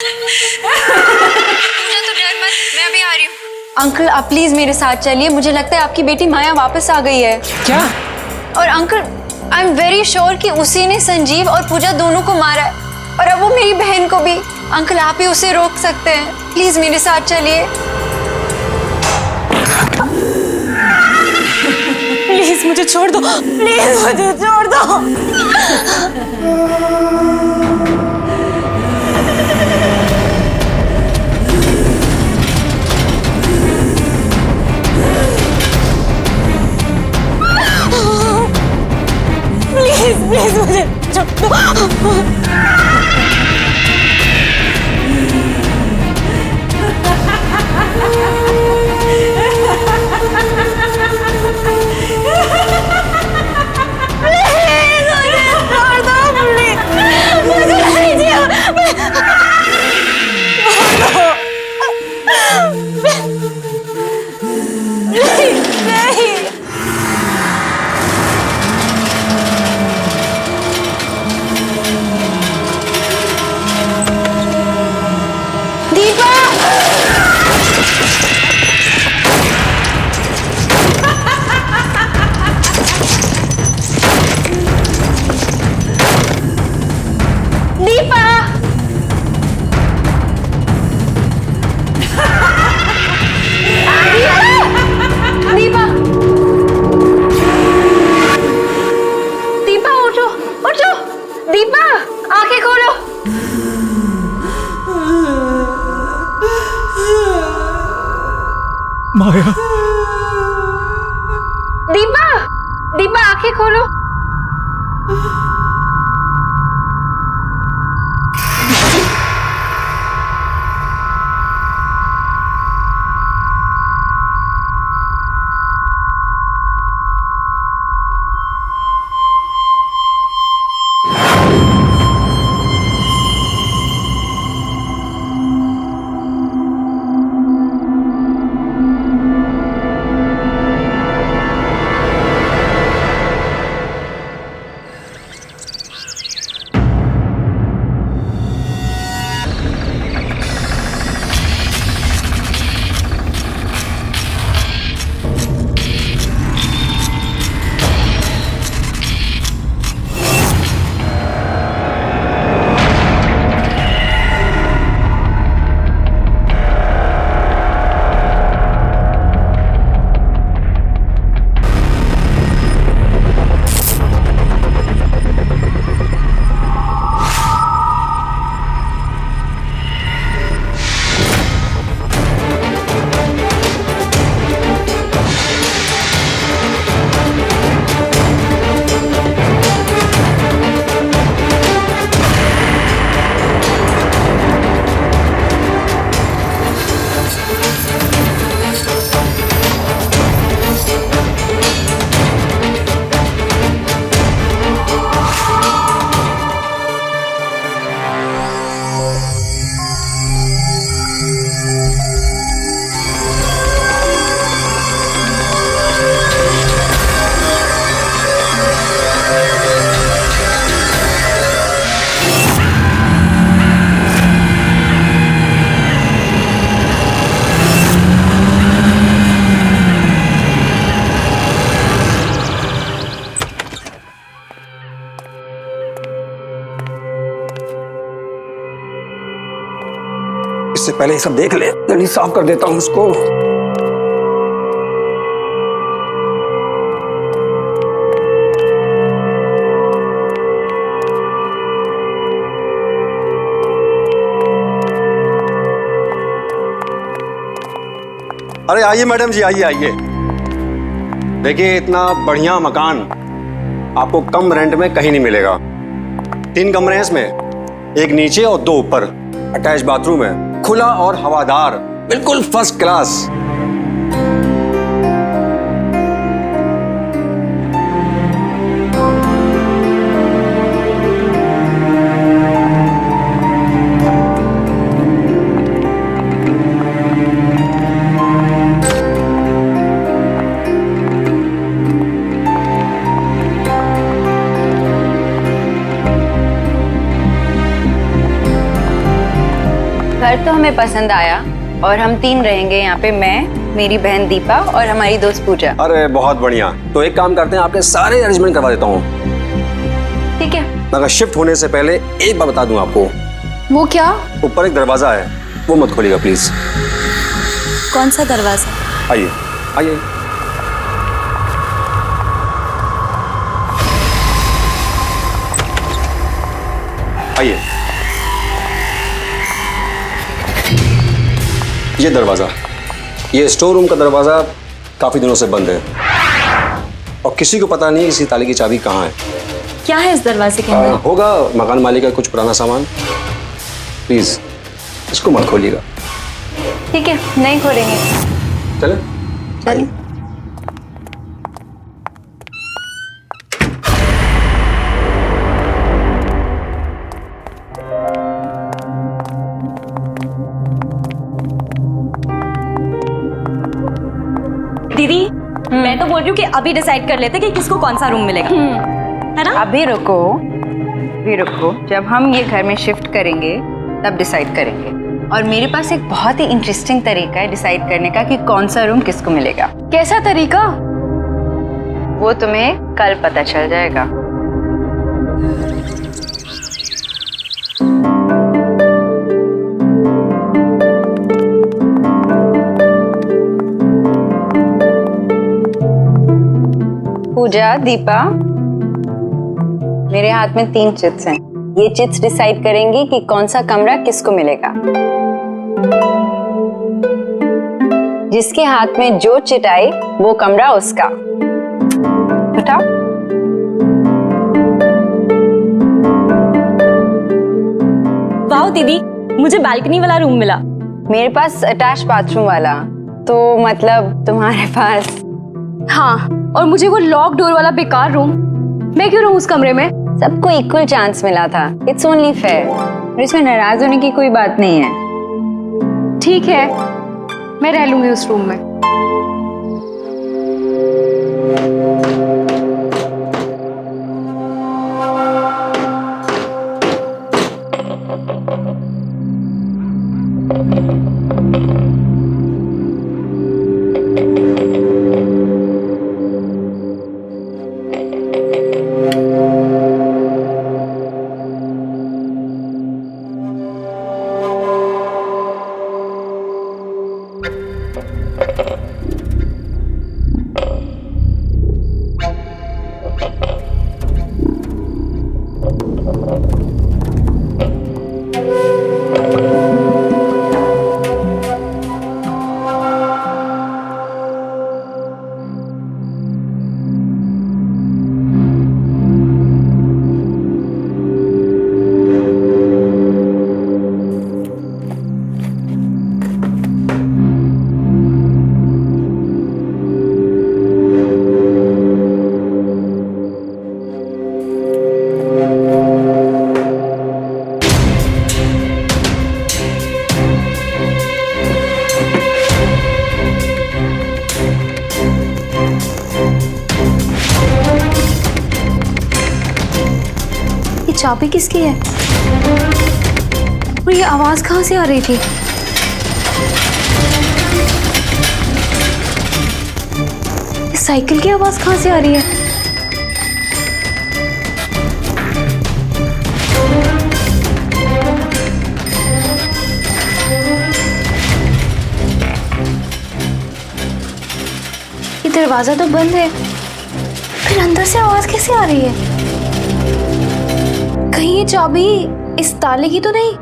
पूजा तो डर मत, मैं अभी आ रही हूँ। अंकल आप प्लीज मेरे साथ चलिए, मुझे लगता है आपकी बेटी माया वापस आ गई है। क्या? और uncle I am very sure कि उसी ने संजीव और पूजा दोनों को मारा है, और अब वो मेरी बहन को भी। अंकल आप ही उसे रोक सकते हैं, प्लीज मेरे साथ चलिए। प्लीज मुझे छोड़ दो, प्लीज मुझे छोड़ दो। प्लीज प्लीज मुझे छोड़ दो। दीपा आंखें खोलो। माया, दीपा दीपा आंखें खोलो। इससे पहले ये सब देख ले, जल्दी साफ कर देता हूं उसको। अरे आइए मैडम जी, आइए आइए। देखिए इतना बढ़िया मकान आपको कम रेंट में कहीं नहीं मिलेगा। 3 कमरे हैं इसमें, एक नीचे और 2 ऊपर। अटैच बाथरूम है, खुला और हवादार, बिल्कुल फर्स्ट क्लास। घर तो हमें पसंद आया और हम 3 रहेंगे यहाँ पे, मैं, मेरी बहन दीपा और हमारी दोस्त पूजा। अरे बहुत बढ़िया। तो एक काम करते हैं, आपके सारे अरेंजमेंट करवा देता हूँ। ठीक है। मगर शिफ्ट होने से पहले एक बात बता दूं आपको। वो क्या? ऊपर एक दरवाजा है, वो मत खोलिएगा प्लीज। कौन सा दरवाजा? आइए आइए। आइए। ये दरवाजा, ये स्टोर रूम का दरवाजा काफी दिनों से बंद है और किसी को पता नहीं इसी ताले की चाबी कहाँ है। क्या है इस दरवाजे के अंदर? होगा मकान मालिक का कुछ पुराना सामान। प्लीज इसको मत खोलिएगा। ठीक है, नहीं खोलेंगे। चले चलिए। दीदी, मैं तो बोल रही हूँ कि अभी डिसाइड कर लेते कि किसको कौन सा रूम मिलेगा, है ना? अभी रुको, अभी रुको। जब हम ये घर में शिफ्ट करेंगे तब डिसाइड करेंगे। और मेरे पास एक बहुत ही इंटरेस्टिंग तरीका है डिसाइड करने का कि कौन सा रूम किसको मिलेगा। कैसा तरीका? वो तुम्हें कल पता चल जाएगा। पूजा, दीपा, मेरे हाथ में 3 चिट्स हैं। ये चिट्स डिसाइड करेंगी कि कौन सा कमरा किसको मिलेगा। जिसके हाथ में जो चिट आई वो कमरा उसका। उठाओ। वाह दीदी, मुझे बालकनी वाला रूम मिला। मेरे पास अटैच बाथरूम वाला, तो मतलब तुम्हारे पास। हाँ, और मुझे वो लॉक डोर वाला बेकार रूम। मैं क्यों रहूं उस कमरे में? सबको इक्वल चांस मिला था। It's only fair. इसमें नाराज होने की कोई बात नहीं है। ठीक है, मैं रह लूंगी उस रूम में। चाबी किसकी है? और ये आवाज कहाँ से आ रही थी? इस साइकिल की आवाज कहाँ से आ रही है? ये दरवाजा तो बंद है, फिर अंदर से आवाज कैसे आ रही है? कहीं ये चाबी इस ताले की तो नहीं?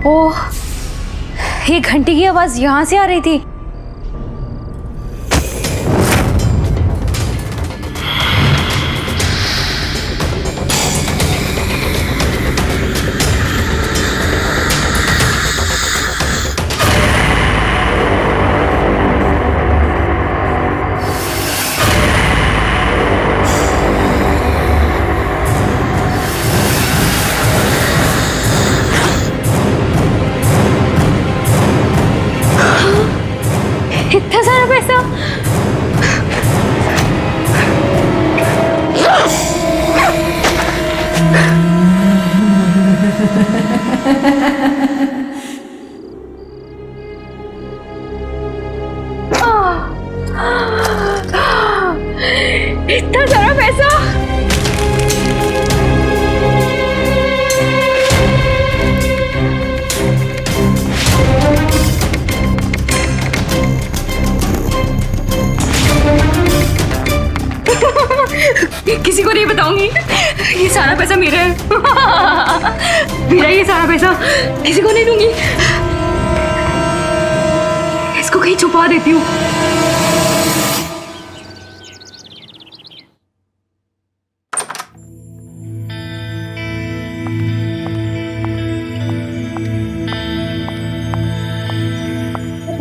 ओह, ये घंटी की आवाज यहाँ से आ रही थी। इतना सारा पैसा। इतना सारा पैसा। किसी को नहीं बताऊंगी, ये सारा पैसा मेरा है। मेरा ये सारा पैसा किसी को नहीं दूंगी। इसको कहीं छुपा देती हूँ।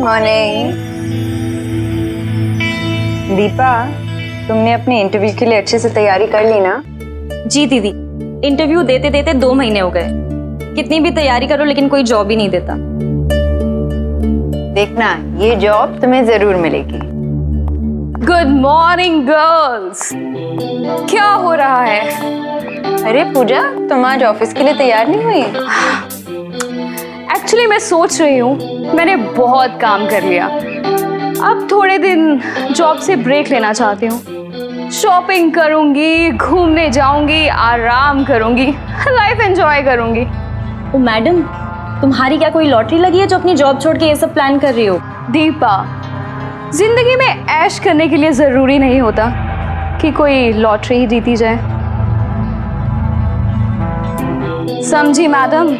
मॉर्निंग दीपा, तुमने अपने इंटरव्यू के लिए अच्छे से तैयारी कर ली ना? जी दीदी, इंटरव्यू देते देते 2 महीने हो गए। कितनी भी तैयारी करो लेकिन कोई जॉब ही नहीं देता। देखना, ये जॉब तुम्हें जरूर मिलेगी। Good morning girls. क्या हो रहा है? अरे पूजा, तुम आज ऑफिस के लिए तैयार नहीं हुई? एक्चुअली मैं सोच रही हूँ, मैंने बहुत काम कर लिया, अब थोड़े दिन जॉब से ब्रेक लेना चाहती हूँ। शॉपिंग करूंगी, घूमने जाऊंगी, आराम करूंगी, लाइफ एंजॉय करूंगी। तो मैडम, तुम्हारी क्या कोई लॉटरी लगी है जो अपनी जॉब छोड़ के ये सब प्लान कर रही हो? दीपा, जिंदगी में ऐश करने के लिए जरूरी नहीं होता कि कोई लॉटरी ही जीती जाए। समझी मैडम?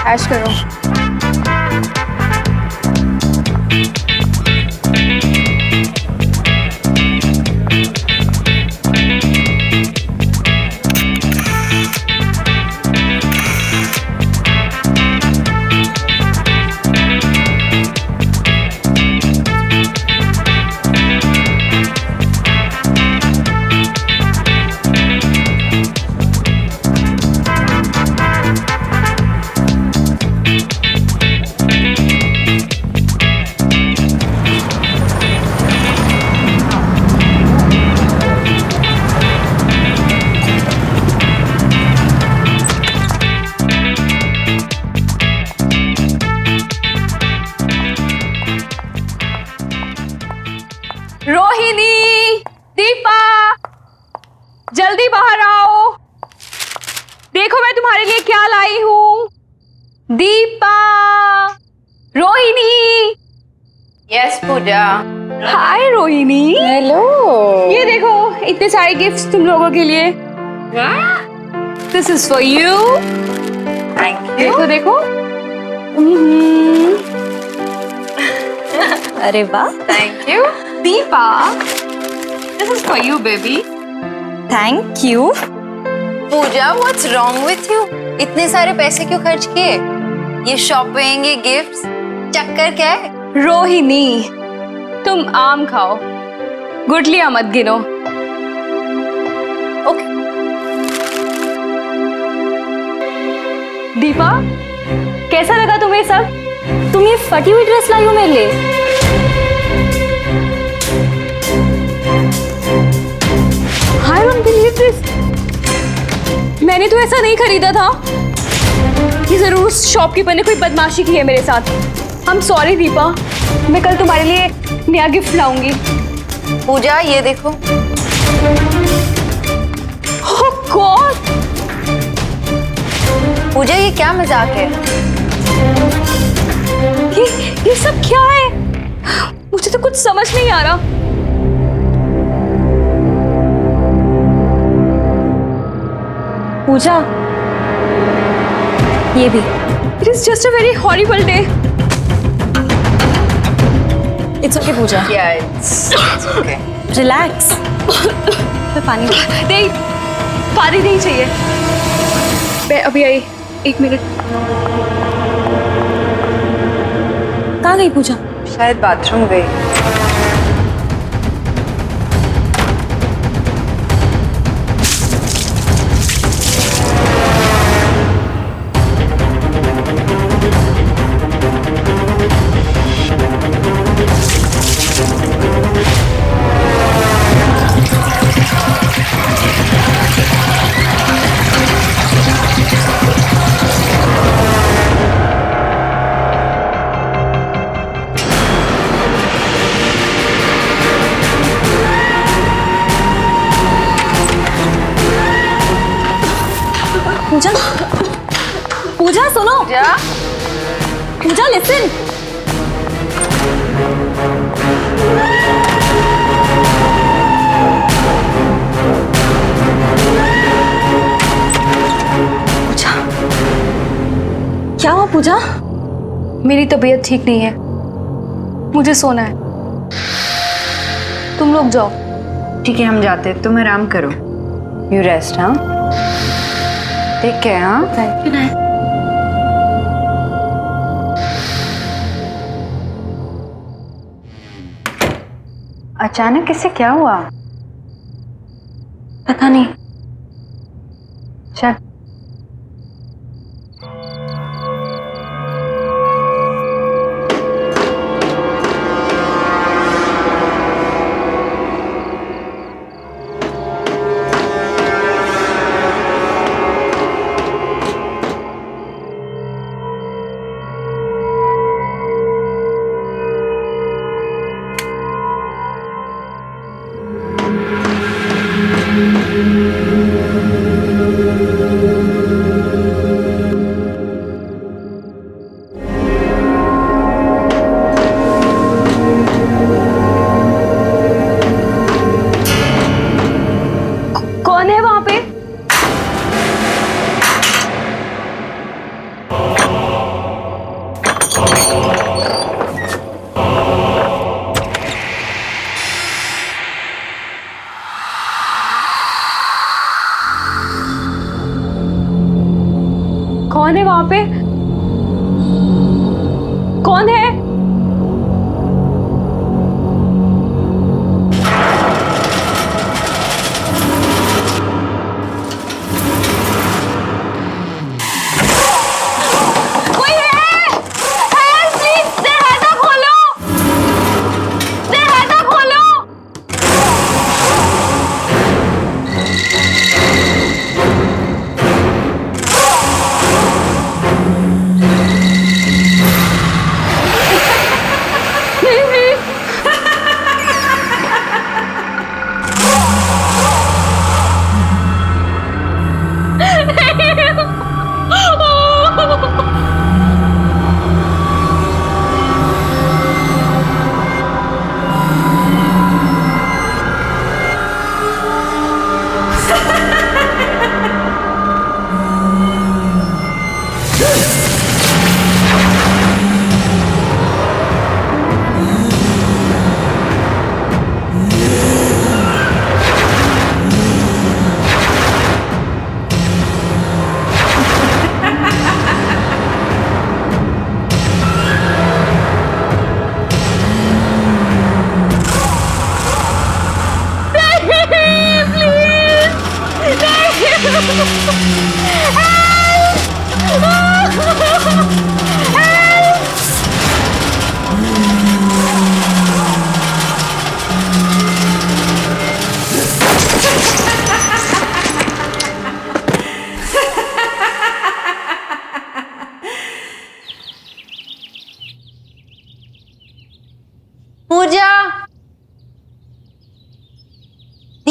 ऐश करो। रोहिणी, दीपा, जल्दी बाहर आओ। देखो मैं तुम्हारे लिए क्या लाई हूँ। Deepa, Rohini. Yes Pooja. Hi Rohini. Hello. ये देखो, इतने सारे गिफ्ट्स तुम लोगों के लिए। This is for you. Thank you. देखो देखो। अरे वाह। Thank you. Deepa, this is for you baby. Thank you. Pooja, what's wrong with you? इतने सारे पैसे क्यों खर्च किए? ये शॉपिंग, ये गिफ्ट्स, चक्कर क्या है? रोहिणी, तुम आम खाओ, गुठलियां मत गिनो। ओके। दीपा, कैसा लगा तुम्हें सब? तुम ये फटी हुई ड्रेस लाई हो मेरे लिए। I don't believe this. मैंने तो ऐसा नहीं खरीदा था। ये जरूर उस शॉपकीपर ने कोई बदमाशी की है मेरे साथ। आई एम सॉरी दीपा, मैं कल तुम्हारे लिए नया गिफ्ट लाऊंगी। पूजा ये देखो। ओह गॉड, पूजा ये क्या मजाक है? ये सब क्या है? मुझे तो कुछ समझ नहीं आ रहा। पूजा, ये भी। It is just a very horrible day. It's okay Pooja, Yeah, it's okay. Relax. मैं पानी नहीं, पानी नहीं चाहिए। मैं अभी आई, 1 मिनट। कहाँ गई पूजा? शायद बाथरूम गई। पूजा, पूजा सुनो। पूजा, पूजा लिसन। पूजा, क्या हुआ पूजा? मेरी तबीयत ठीक नहीं है, मुझे सोना है। तुम लोग जाओ। ठीक है हम जाते हैं, तुम आराम करो। You rest. हाँ ठीक है। हाँ अचानक इससे क्या हुआ? पता नहीं। चल कौन है वहां पे? कौन है वहां पे? कौन है? कोई है? Help, please! दरवाजा खोलो! दरवाजा खोलो!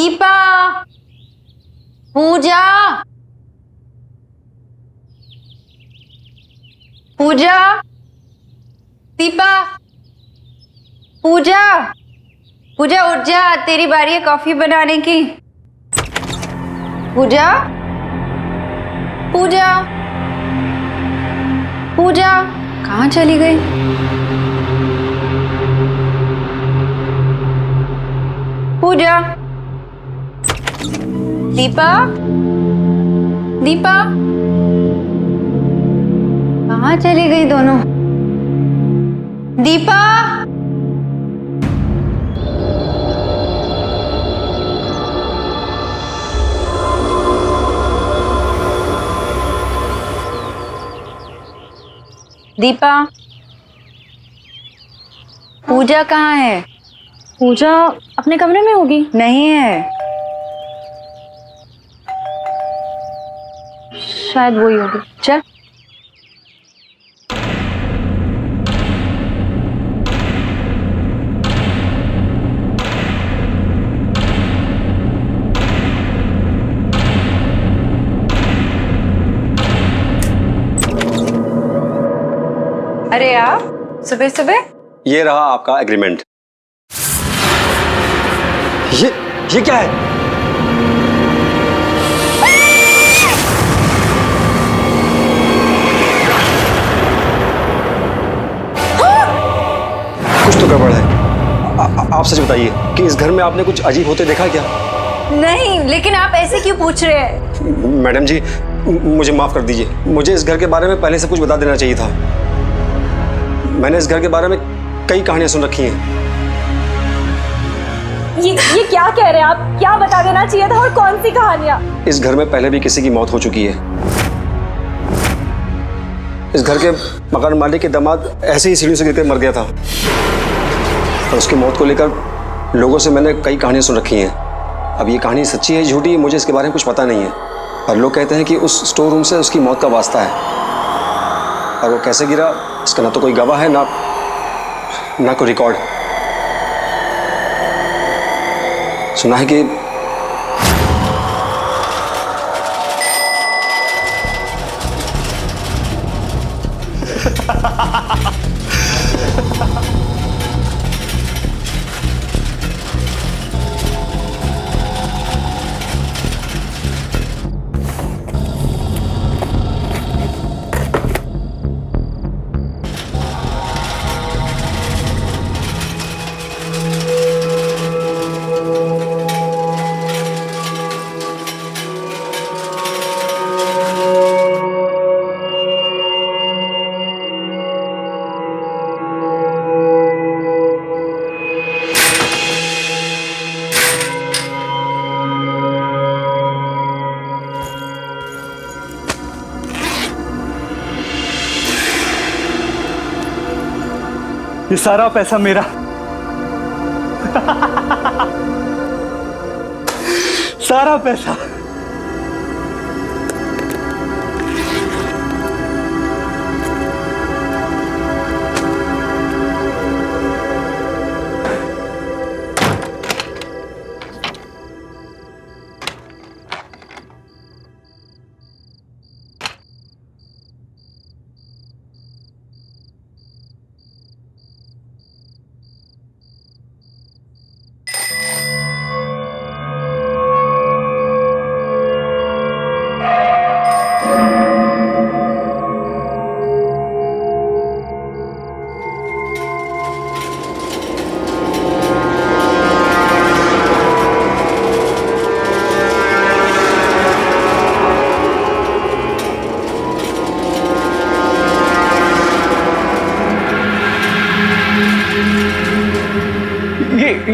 दीपा, पूजा, पूजा, दीपा, पूजा, पूजा उठ जा, तेरी बारी है कॉफी बनाने की। पूजा, पूजा, पूजा, कहाँ चली गई? पूजा, दीपा, दीपा, कहाँ चली गई दोनों? दीपा, दीपा, पूजा कहाँ है? पूजा अपने कमरे में होगी। नहीं है, शायद वही होगी। चल। अरे आप सुबह सुबह? ये रहा आपका एग्रीमेंट। ये क्या है? कुछ तो गड़बड़ है। आप सच बताइए कि इस घर में आपने कुछ अजीब होते देखा क्या? नहीं, लेकिन आप ऐसे क्यों पूछ रहे हैं? मैडम जी, मुझे माफ कर दीजिए। मुझे इस घर के बारे में पहले से कुछ बता देना चाहिए था। मैंने इस घर के बारे में कई कहानियां सुन रखी हैं। ये क्या कह रहे हैं आप? क्या बता देना चाहिए था और कौन सी कहानियां? इस घर में पहले भी किसी की मौत हो चुकी है। इस घर के मकान मालिक के दामाद ऐसे ही सीढ़ी से गिरकर मर गया था और उसकी मौत को लेकर लोगों से मैंने कई कहानियां सुन रखी हैं। अब ये कहानी सच्ची है झूठी है मुझे इसके बारे में कुछ पता नहीं है, पर लोग कहते हैं कि उस स्टोर रूम से उसकी मौत का वास्ता है। और वो कैसे गिरा इसका ना तो कोई गवाह है ना कोई रिकॉर्ड। सुना है कि ये सारा पैसा मेरा। सारा पैसा।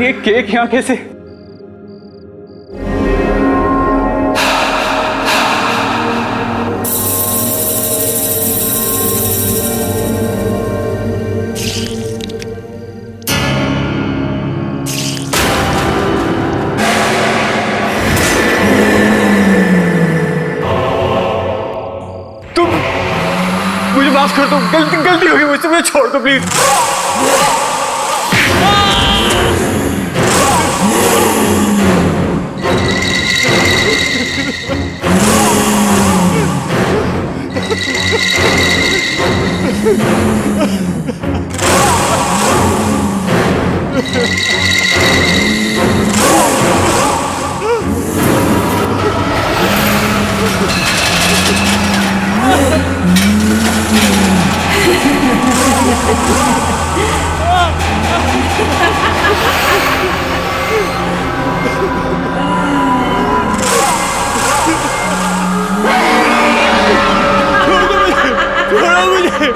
ये केक यहाँ कैसे? तुम मुझे माफ कर दो, गलती हो गई मुझसे, मुझे छोड़ दो प्लीज। छोड़ो मुझे।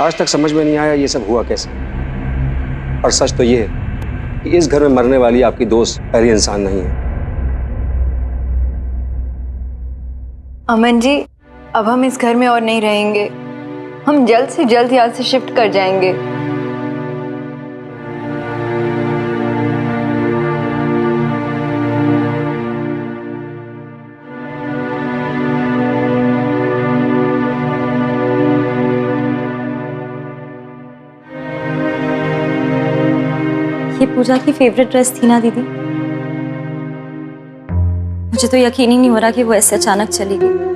आज तक समझ में नहीं आया ये सब हुआ कैसे। और सच तो ये है कि इस घर में मरने वाली आपकी दोस्त पहली इंसान नहीं है। अमन जी, अब हम इस घर में और नहीं रहेंगे। हम जल्द से जल्द यहाँ से शिफ्ट कर जाएंगे। ये पूजा की फेवरेट ड्रेस थी ना दीदी? मुझे तो यकीन ही नहीं हो रहा कि वो ऐसे अचानक चली गई।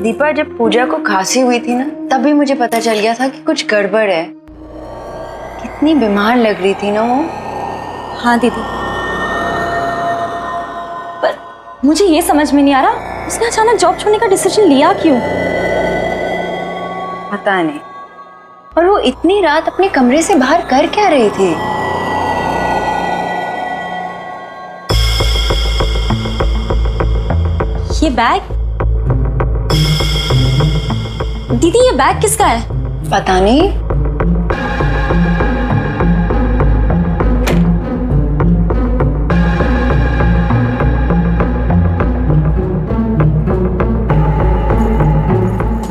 दीपा, जब पूजा को खांसी हुई थी ना, तभी मुझे पता चल गया था कि कुछ गड़बड़ है। कितनी बीमार लग रही थी ना वो। हाँ दीदी, पर मुझे ये समझ में नहीं आ रहा उसने अचानक जॉब छोड़ने का डिसीजन लिया क्यों? पता नहीं। और वो इतनी रात अपने कमरे से बाहर कर क्या रही थी? ये बैग दीदी, ये बैग किसका है? पता नहीं।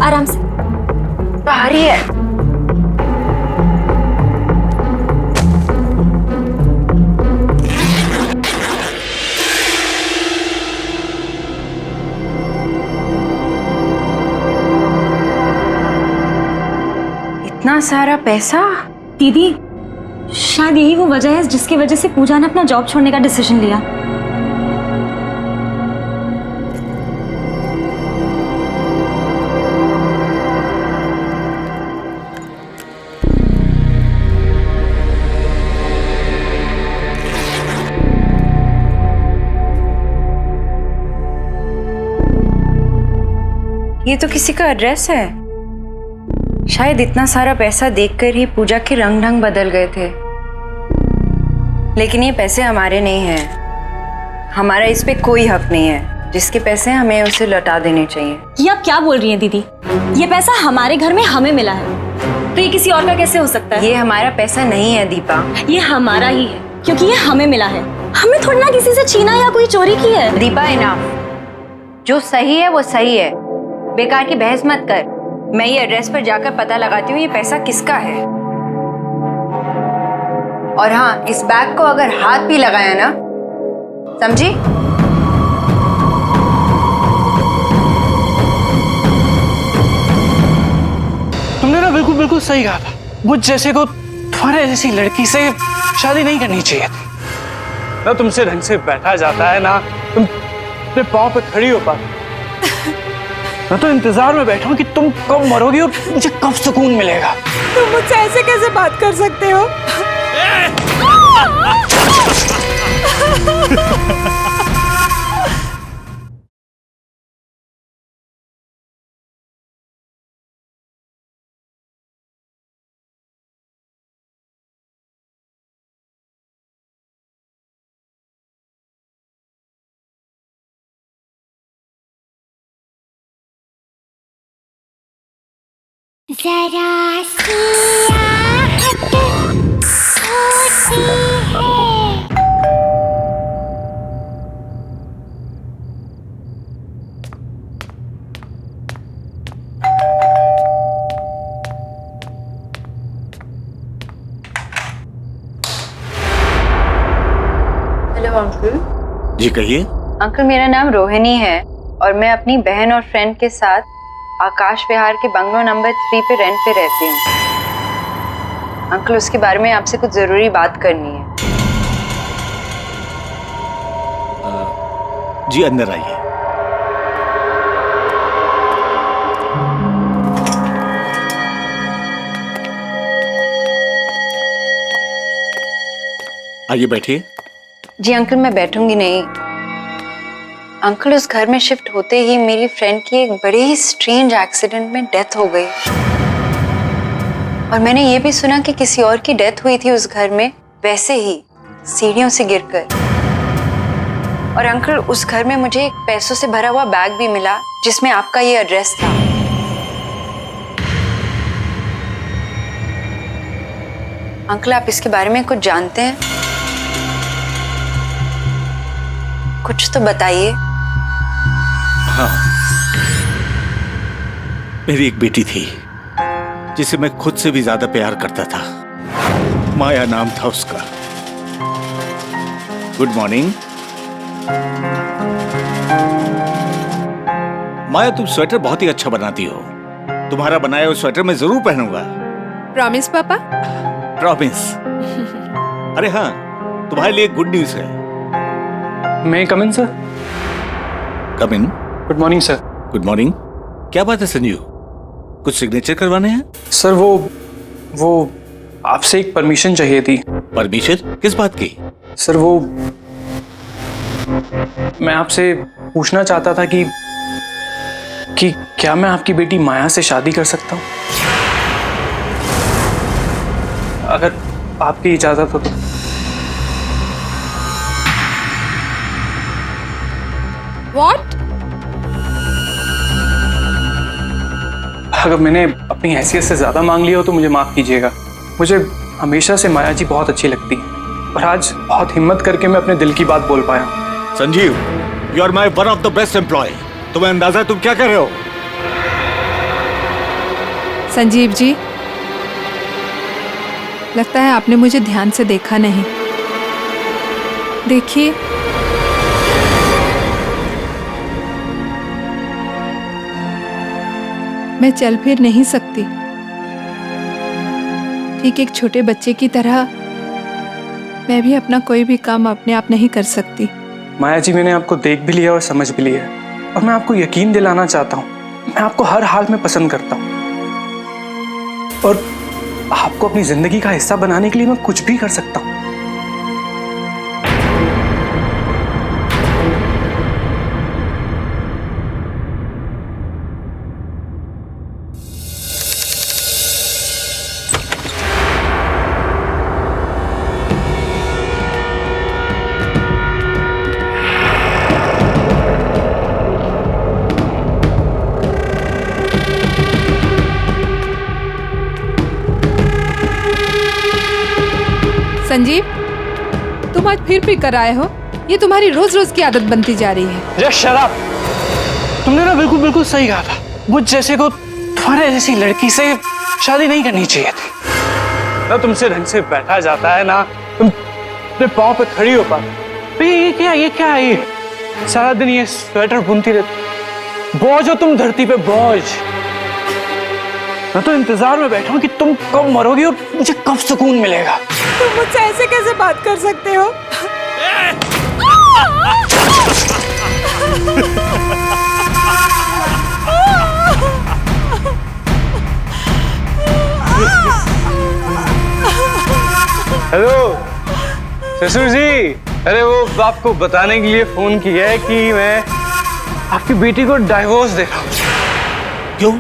आराम से। भारी है। इतना सारा पैसा? दीदी, शायद यही वो वजह है जिसकी वजह से पूजा ने अपना जॉब छोड़ने का डिसीजन लिया। ये तो किसी का एड्रेस है। शायद इतना सारा पैसा देखकर ही पूजा के रंग ढंग बदल गए थे। लेकिन ये पैसे हमारे नहीं हैं। हमारा इस पे कोई हक नहीं है। जिसके पैसे हैं हमें उसे लौटा देने चाहिए। ये आप क्या बोल रही हैं दीदी? ये पैसा हमारे घर में हमें मिला है, तो ये किसी और का कैसे हो सकता है? ये हमारा पैसा नहीं है दीपा। ये हमारा ही है क्योंकि ये हमें मिला है। हमने थोड़ी ना किसी से छीना या कोई चोरी की है। दीपा, इनाफ। जो सही है वो सही है। बेकार की बहस मत कर। मैं ये एड्रेस पर जाकर पता लगाती हूँ ये पैसा किसका है। और हाँ, इस बैग को अगर हाथ भी लगाया ना, समझी? तुमने ना बिल्कुल बिल्कुल सही कहा था। मुझ जैसे को तुम्हारे जैसी लड़की से शादी नहीं करनी चाहिए थी। ना तुमसे ढंग से बैठा जाता है, ना तुम अपने पाँव पे खड़ी हो पाती। मैं तो इंतजार में बैठा हूँ कि तुम कब मरोगी और मुझे कब सुकून मिलेगा। तुम मुझसे ऐसे कैसे बात कर सकते हो? जरा सी आहट होती है। Hello uncle. जी कहिए। अंकल मेरा नाम रोहिणी है और मैं अपनी बहन और फ्रेंड के साथ आकाश विहार के बंगलो नंबर 3 पे रेंट पे रहती हूँ। अंकल उसके बारे में आपसे कुछ जरूरी बात करनी है। जी अंदर आइए। आइए बैठिए। जी अंकल मैं बैठूंगी नहीं। अंकल उस घर में शिफ्ट होते ही मेरी फ्रेंड की एक बड़े ही स्ट्रेंज एक्सीडेंट में डेथ हो गई और मैंने ये भी सुना कि किसी और की डेथ हुई थी उस घर में, वैसे ही सीढ़ियों से गिरकर। और अंकल उस घर में मुझे एक पैसों से भरा हुआ बैग भी मिला जिसमें आपका ये एड्रेस था। अंकल आप इसके बारे में कुछ जानते हैं? कुछ तो बताइए। हाँ, मेरी एक बेटी थी जिसे मैं खुद से भी ज्यादा प्यार करता था। माया नाम था उसका। Good morning. माया तुम स्वेटर बहुत ही अच्छा बनाती हो। तुम्हारा बनाया हुआ स्वेटर मैं जरूर पहनूंगा। प्रॉमिस पापा? प्रॉमिस। अरे हाँ, तुम्हारे लिए गुड न्यूज है। मैं come in sir? Come in. Good morning sir. Good morning. क्या बात है संजीव, कुछ सिग्नेचर करवाने हैं? सर वो आपसे एक परमिशन चाहिए थी। परमिशन किस बात की? सर वो मैं आपसे पूछना चाहता था कि क्या मैं आपकी बेटी माया से शादी कर सकता हूँ, अगर आपकी इजाजत हो तो। What? अगर मैंने अपनी हैसियत से ज्यादा मांग लिया हो तो मुझे माफ कीजिएगा। मुझे हमेशा से माया जी बहुत अच्छी लगती है और आज बहुत हिम्मत करके मैं अपने दिल की बात बोल पाया। Sanjeev, you are my one of the best employee. तुम्हें अंदाजा तुम क्या कर रहे हो? संजीव जी, लगता है आपने मुझे ध्यान से देखा नहीं। देखिए, मैं चल फिर नहीं सकती। ठीक एक छोटे बच्चे की तरह मैं भी अपना कोई भी काम अपने आप नहीं कर सकती। माया जी, मैंने आपको देख भी लिया और समझ भी लिया और मैं आपको यकीन दिलाना चाहता हूँ, मैं आपको हर हाल में पसंद करता हूँ और आपको अपनी जिंदगी का हिस्सा बनाने के लिए मैं कुछ भी कर सकता हूँ। संजीव, तुम आज फिर कर आए हो। ये तुम्हारी रोज रोज की आदत बनती जा रही है। Just shut up. तुमने ना बिल्कुल सही कहा था। मुझ जैसे को तुम्हारे जैसी लड़की से शादी नहीं करनी चाहिए थी। ना तुमसे ढंग से बैठा जाता है, ना तुम अपने पाँव पे खड़ी हो पाती। ये क्या है ये? सारा दिन ये स्वेटर बुनती रहती। बोझ हो तुम धरती पे, बोझ। मैं तो इंतजार में बैठा हूँ कि तुम कब मरोगी और मुझे कब सुकून मिलेगा। तुम मुझसे ऐसे कैसे बात कर सकते हो? हेलो ससुर जी, अरे वो आपको बताने के लिए फोन किया है कि मैं आपकी बेटी को डाइवोर्स दे रहा हूँ। क्यों?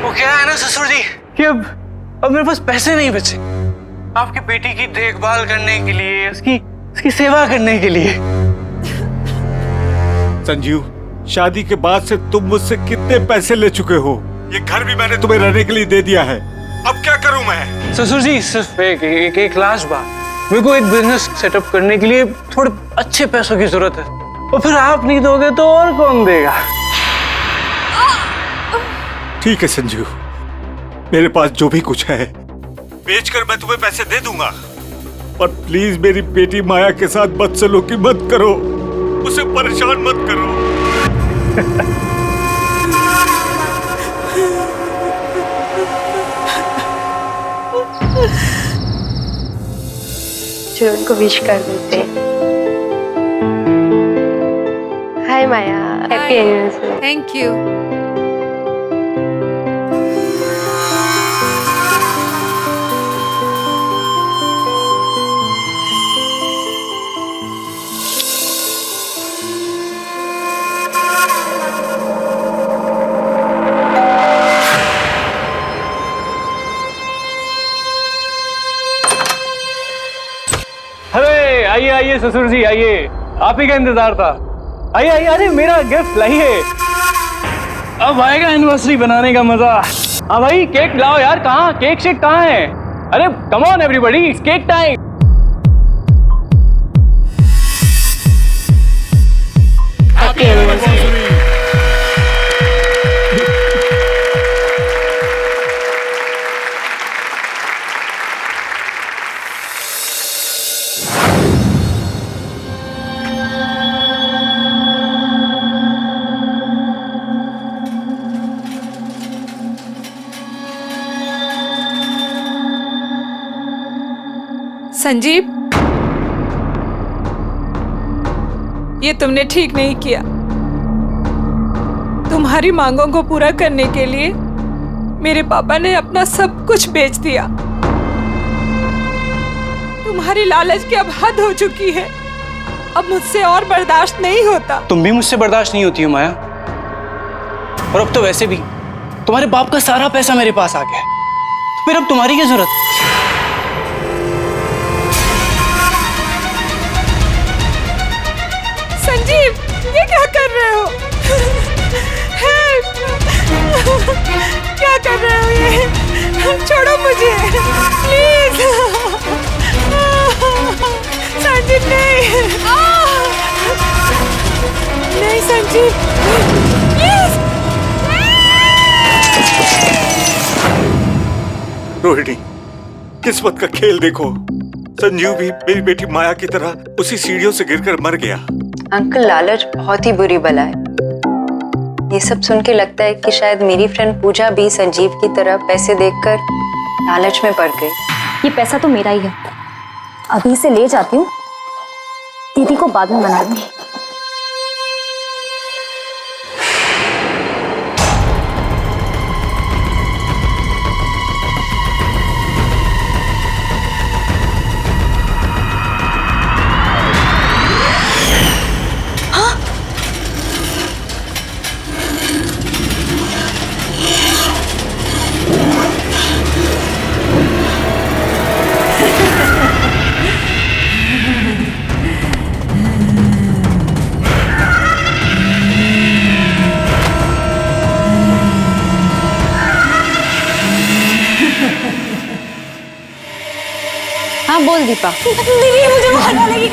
वो कह रहा है ना ससुर जी कि अब मेरे पास पैसे नहीं बचे आपकी बेटी की देखभाल करने के लिए, उसकी सेवा करने के लिए। संजीव, शादी के बाद से तुम मुझसे कितने पैसे ले चुके हो? ये घर भी मैंने तुम्हें रहने के लिए दे दिया है, अब क्या करूं मैं? ससुर जी सिर्फ एक लास्ट बात, मेरे को एक बिजनेस सेटअप करने के लिए थोड़े अच्छे पैसों की जरूरत है, और फिर आप नहीं दोगे तो और कौन देगा? ठीक है संजू, मेरे पास जो भी कुछ है बेचकर मैं तुम्हें पैसे दे दूंगा, पर प्लीज मेरी बेटी माया के साथ बदसलूकी मत करो, उसे परेशान मत करो। जो उनको विश कर देते। हाय माया, हैप्पी एनिवर्सरी। Thank you. अरे आइए आइए ससुर जी आइए, आप ही का इंतजार था। आइए आइए, अरे मेरा गिफ्ट लाइए, अब आएगा एनिवर्सरी बनाने का मजा। हाँ भाई केक लाओ यार, कहाँ केक शेक कहाँ है? अरे come on everybody, it's cake time. Happy anniversary. Sanjeev, ये तुमने ठीक नहीं किया। तुम्हारी मांगों को पूरा करने के लिए मेरे पापा ने अपना सब कुछ बेच दिया। तुम्हारी लालच की अब हद हो चुकी है, अब मुझसे और बर्दाश्त नहीं होता। तुम भी मुझसे बर्दाश्त नहीं होती हो माया, और अब तो वैसे भी तुम्हारे बाप का सारा पैसा मेरे पास आ गया, तो फिर अब तुम्हारी क्या जरूरत? संजीव, ये क्या कर रहे हो? क्या कर रहे हो ये? छोड़ो मुझे प्लीज। संजीव नहीं, नहीं संजीव प्लीज। रोहिणी, किस्मत का खेल देखो, संजीव भी मेरी बेटी माया की तरह उसी सीढ़ियों से गिरकर मर गया। अंकल, लालच बहुत ही बुरी बला है। ये सब सुन के लगता है कि शायद मेरी फ्रेंड पूजा भी संजीव की तरह पैसे देखकर लालच में पड़ गई। ये पैसा तो मेरा ही है, अभी से ले जाती हूँ, दीदी को बाद में मना लूंगी। हाँ बोल दीपा। दीदी मुझे मार डालेगी।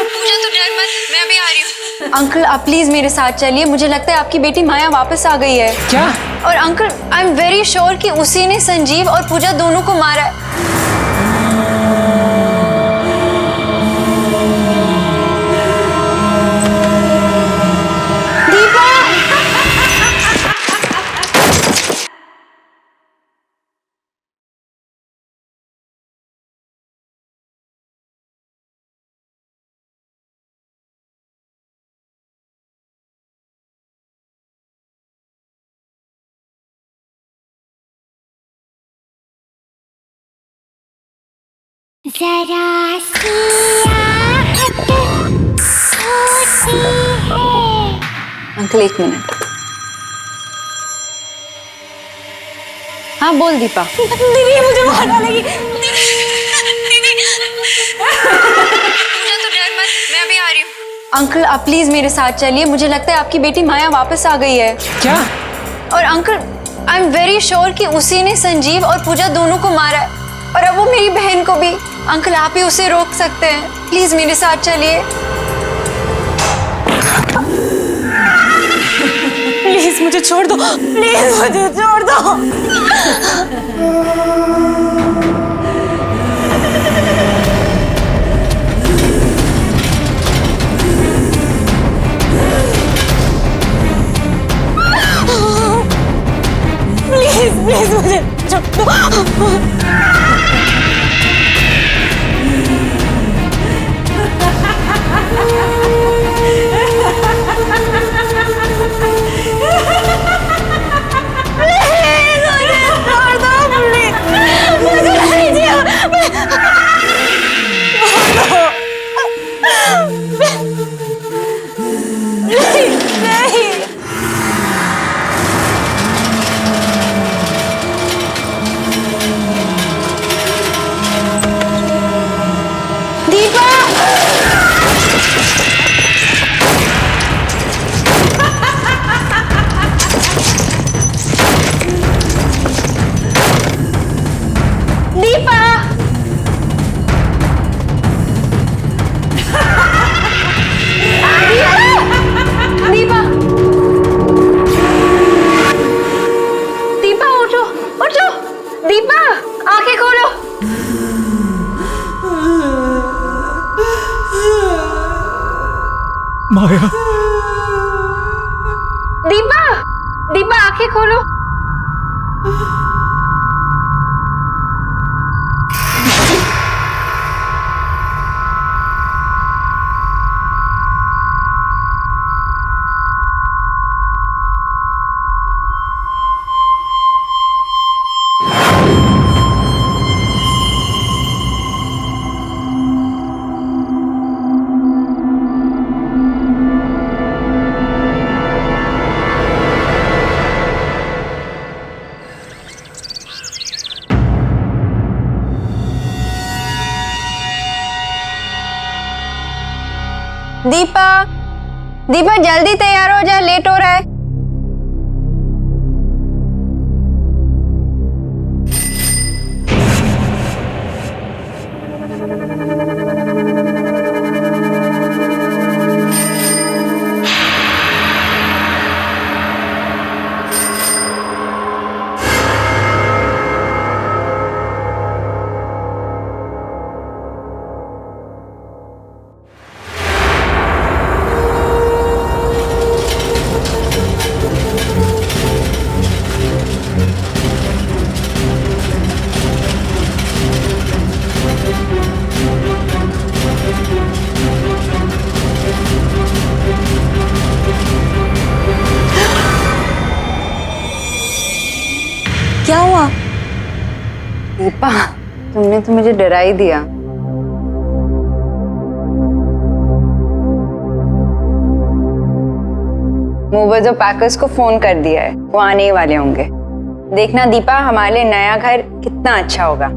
पूजा तो डर मत, मैं अभी आ रही हूँ। अंकल आप प्लीज मेरे साथ चलिए, मुझे लगता है आपकी बेटी माया वापस आ गई है। क्या? और uncle I am very sure कि उसी ने संजीव और पूजा दोनों को मारा है। जरा सी आहट होती है। अंकल एक मिनट। हाँ बोल दीपा। दीदी मुझे मार डालेगी। पूजा तो डर मत, मैं अभी आ रही हूँ। अंकल आप प्लीज मेरे साथ चलिए, मुझे लगता है आपकी बेटी माया वापस आ गई है। क्या? और uncle I am very sure कि उसी ने संजीव और पूजा दोनों को मारा है, और अब वो मेरी बहन को भी। अंकल आप ही उसे रोक सकते हैं, प्लीज मेरे साथ चलिए। प्लीज मुझे छोड़ दो, प्लीज मुझे छोड़ दो। प्लीज प्लीज मुझे छोड़ दो। माया, दीपा, दीपा आंखें खोलो। दीपा, दीपा जल्दी तैयार हो जा, लेट हो रहा है। क्या हुआ? दीपा, तुमने तो मुझे डरा ही दिया। मूवर्स और पैकर्स को फोन कर दिया है, वो आने ही वाले होंगे। देखना दीपा, हमारे लिए नया घर कितना अच्छा होगा।